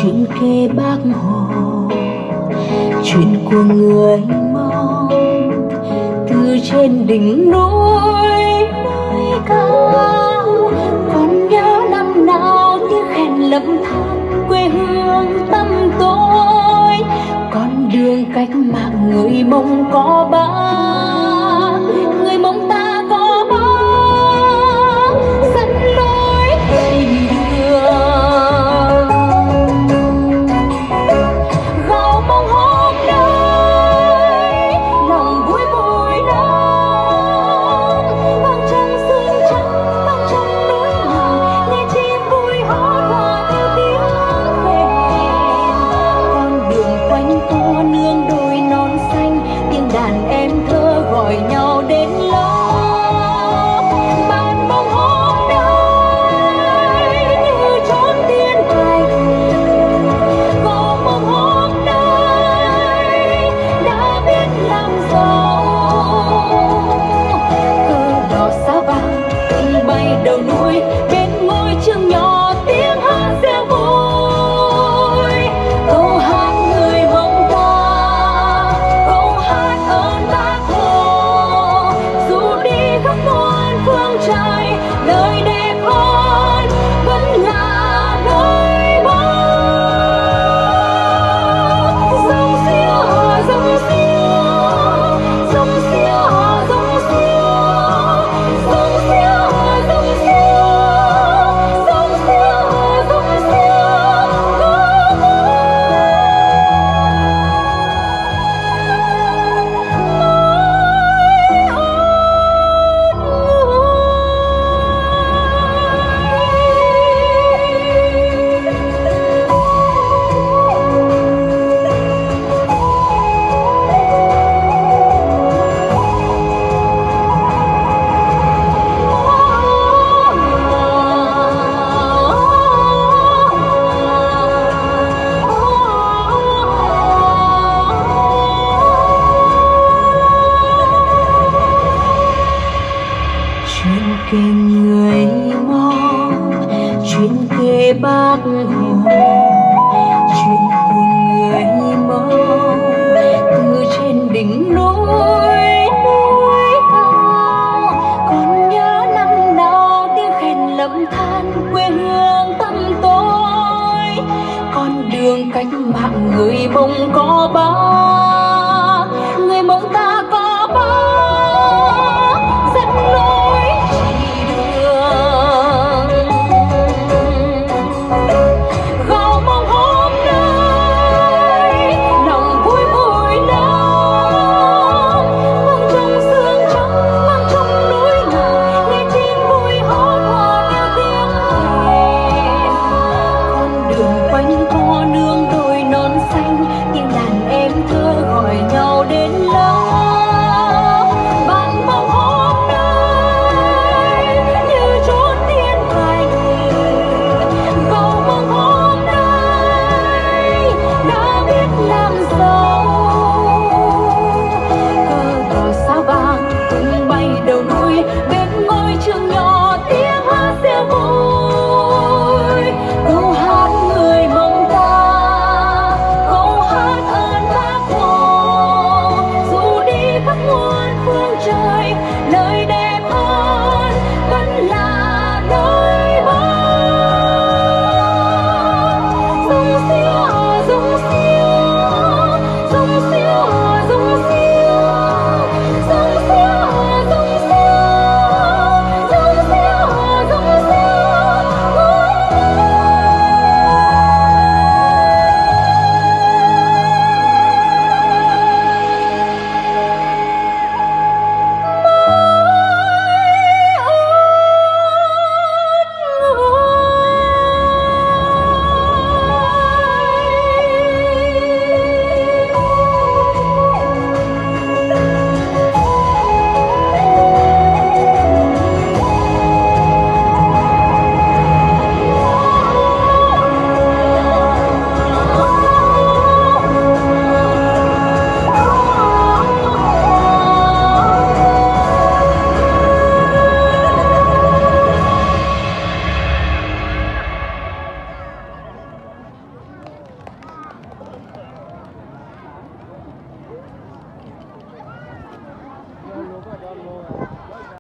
chuyện kê Bác Hồ, chuyện của người Mông từ trên đỉnh núi nơi cao. Còn nhớ năm nào tiếng khen lầm than quê hương tâm tôi. Con đường cách mạng người Mông có ba, người Mông ta có ba dẫn lối đầy đường. Gạo Mông hôm nay lòng vui vui nắng, vang trăng sương trắng vang trong núi làng, nghe chim vui hót và theo tiếng về. Con đường quanh co nương đồi non xanh, tiếng đàn em thơ gọi nhau đến lớp. Bạn Mông hôm nay như chốn tiên cảnh, Gạo Mông hôm nay đã biết làm giàu. Cờ đỏ sao vàng tung bay đầu núi, bên ngôi trường nhỏ tiếng hát reo vui. Câu hát người Mông ta, câu hát ơn Bác Hồ. Dù đi khắp muôn phương trời, nơi đẹp hơn vẫn là nơi Mông. Dòng xiêu hò dòng xiêu, dòng xiêu hò dòng xiêu, dòng xiêu hò dòng xiêu, dòng xiêu hò dòng xiêu. Chuyện kể người Mông, chuyện kể Bác Hồ, chuyện của người Mông từ trên đỉnh núi cao. Còn nhớ năm nào tiếng khen lầm than quê hương tâm tôi. Con đường cách mạng người Mông có ba, người Mông ta có ba